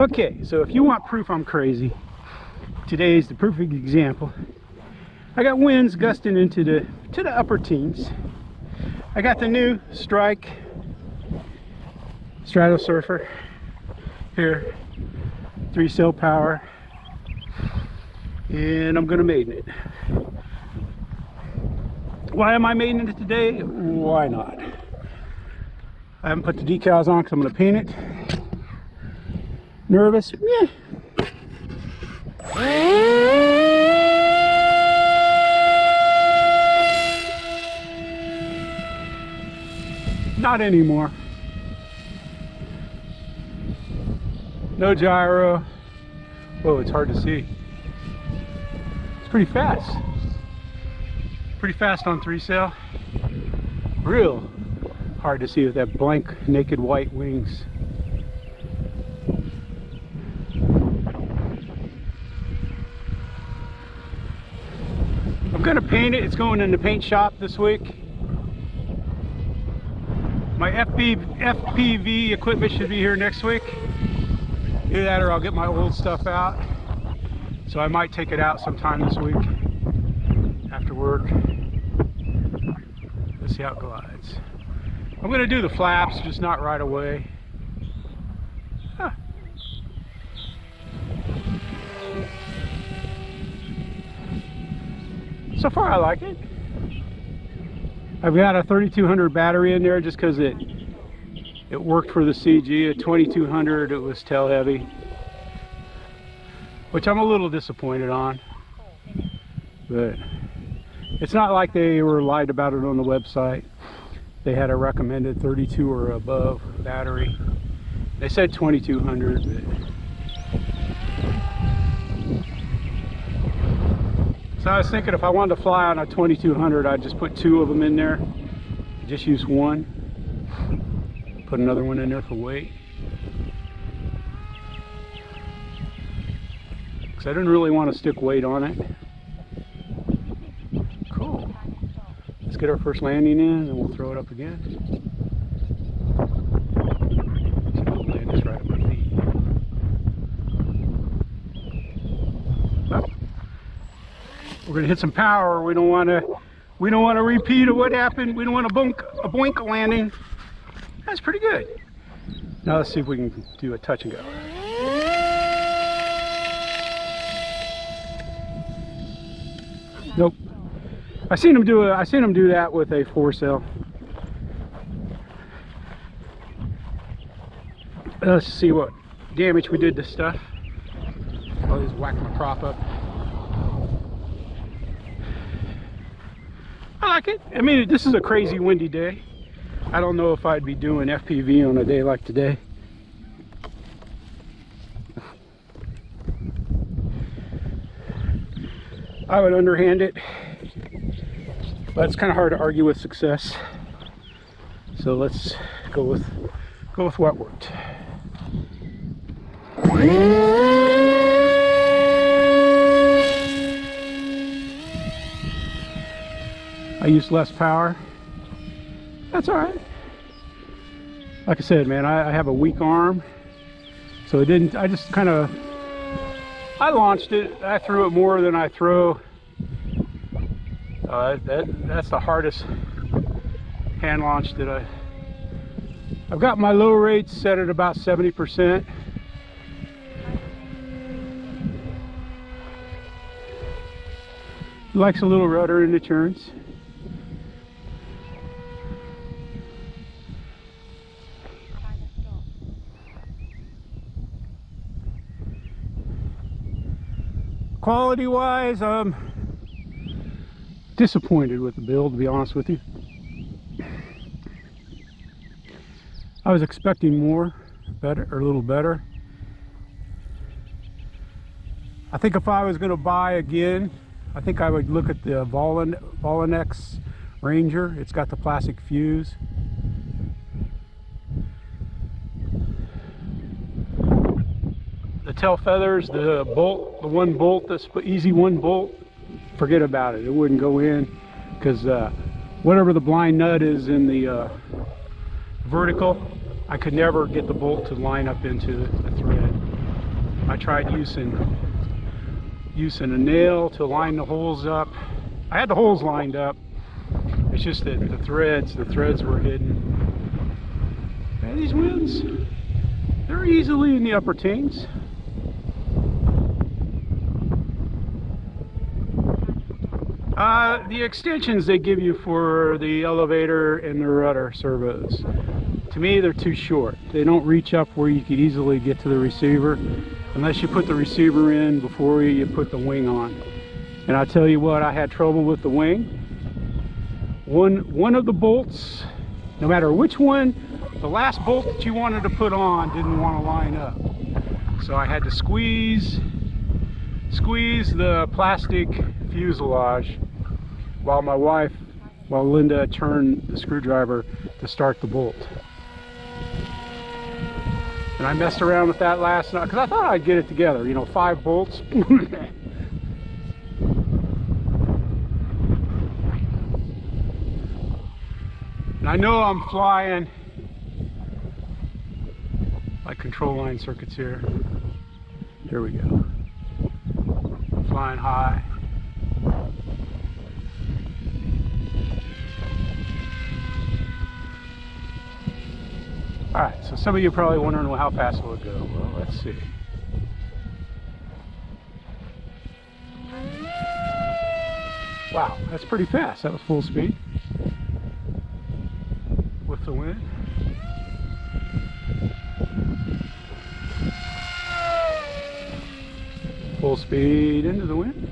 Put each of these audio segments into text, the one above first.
Okay, so if you want proof I'm crazy, today's the perfect example. I got winds gusting into the upper teens. I got the new Strix StratoSurfer here, 3-cell power, and I'm gonna maiden it. Why am I maiden it today? Why not? I haven't put the decals on because I'm gonna paint it. Nervous? Yeah. Not anymore. No gyro. Whoa, it's hard to see. It's pretty fast. Pretty fast on 3-cell. Real hard to see with that blank, naked white wings. I'm gonna paint it. It's going in the paint shop this week. My FPV equipment should be here next week. Either that or I'll get my old stuff out. So I might take it out sometime this week after work. Let's see how it glides. I'm gonna do the flaps, just not right away. Huh. So far I like it. I've got a 3200 battery in there just because it worked for the CG. At 2200 it was tail heavy, which I'm a little disappointed on, but it's not like they were lied about it on the website. They had a recommended 32 or above battery. They said 2200, but so I was thinking if I wanted to fly on a 2200, I'd just put 2 of them in there. Just use one. Put another one in there for weight. Because I didn't really want to stick weight on it. Cool. Let's get our first landing in and we'll throw it up again. So we'll land this right at my feet. We're gonna hit some power. We don't want to repeat of what happened. We don't want a boink landing. That's pretty good. Now let's see if we can do a touch and go. Nope. I seen him do that with a 4-cell. Let's see what damage we did to stuff. I'll just whack my prop up. I like it. I mean, this is a crazy windy day. I don't know if I'd be doing FPV on a day like today. I would underhand it, but it's kind of hard to argue with success. So let's go with what worked. I used less power. That's all right. Like I said, man, I have a weak arm, so I just kind of, I launched it. I threw it more than I throw. That's the hardest hand launch that I've got my low rates set at about 70%. Likes a little rudder in the turns. Quality wise, I'm disappointed with the build, to be honest with you. I was expecting more, better, or a little better. I think if I was going to buy again, I think I would look at the Volinex Ranger. It's got the plastic fuse. The tail feathers, the bolt, the one bolt, this easy one bolt, forget about it. It wouldn't go in because whatever the blind nut is in the vertical, I could never get the bolt to line up into the thread. I tried using a nail to line the holes up. I had the holes lined up. It's just that the threads were hidden. And these winds, they're easily in the upper teens. The extensions they give you for the elevator and the rudder servos, to me they're too short. They don't reach up where you could easily get to the receiver unless you put the receiver in before you put the wing on. And I tell you what, I had trouble with the wing. One of the bolts, no matter which one, the last bolt that you wanted to put on didn't want to line up. So I had to squeeze the plastic fuselage while Linda turned the screwdriver to start the bolt. And I messed around with that last night because I thought I'd get it together, you know, 5 bolts. And I know I'm flying like control line circuits here. There we go. Flying high. Alright, so some of you are probably wondering, well, how fast will it go? Well, let's see. Wow, that's pretty fast. That was full speed with the wind. Full speed into the wind.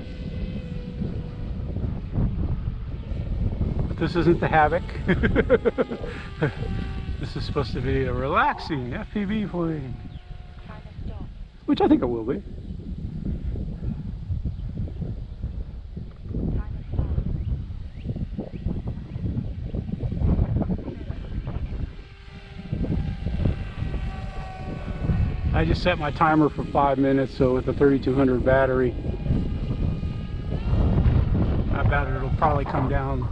But this isn't the Havoc. This is supposed to be a relaxing FPV plane, which I think it will be. I just set my timer for 5 minutes, so with the 3200 battery, I bet it'll probably come down.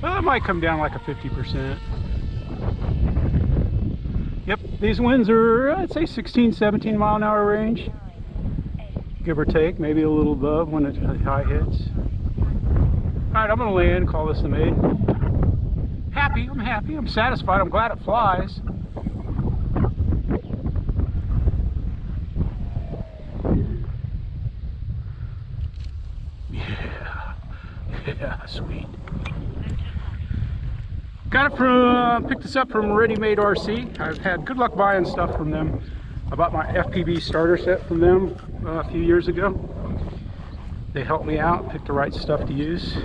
Well, it might come down like a 50%. Yep, these winds are, I'd say 16-17 mile an hour range, give or take, maybe a little above when it high hits. Alright, I'm going to land, call this the Maiden. I'm happy, I'm satisfied, I'm glad it flies. Yeah, sweet. Got it from, picked this up from Ready Made RC. I've had good luck buying stuff from them. I bought my FPV starter set from them a few years ago. They helped me out, picked the right stuff to use.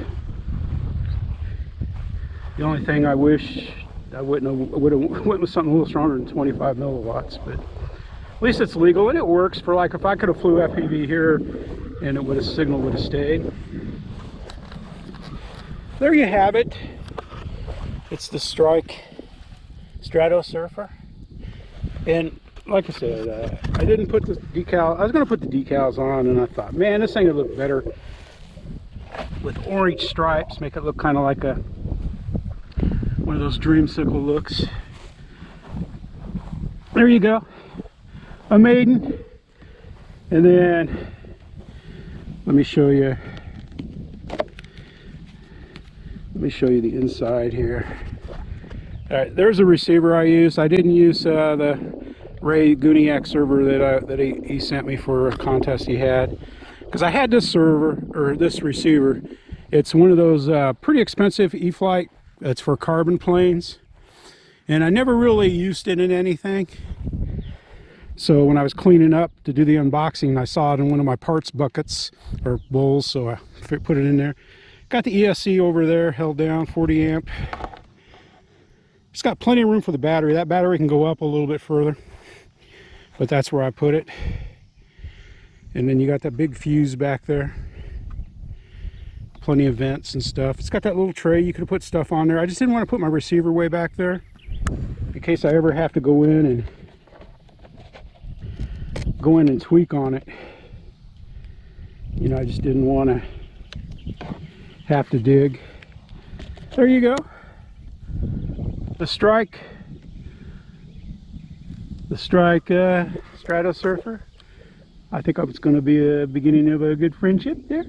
The only thing I wish I would have went with something a little stronger than 25 milliwatts, but at least it's legal and it works for, like, if I could have flew FPV here and it would have signal would have stayed. There you have it. It's the Strix StratoSurfer. And like I said, I didn't put the decal. I was going to put the decals on, and I thought, man, this thing would look better with orange stripes, make it look kind of like one of those dreamsicle looks. There you go, a Maiden. And then let me show you the inside here. All right, there's a receiver I used. I didn't use the Ray Guniac server that he sent me for a contest he had, because I had this server, or this receiver. It's one of those pretty expensive E-flite. It's for carbon planes, and I never really used it in anything. So when I was cleaning up to do the unboxing, I saw it in one of my parts buckets or bowls, so I put it in there. Got the ESC over there held down, 40 amp. It's got plenty of room for the battery. That battery can go up a little bit further, but that's where I put it. And then you got that big fuse back there. Plenty of vents and stuff. It's got that little tray you could have put stuff on there. I just didn't want to put my receiver way back there in case I ever have to go in and tweak on it. You know, I just didn't want to have to dig. There you go. The Strix StratoSurfer. I think it's going to be a beginning of a good friendship there.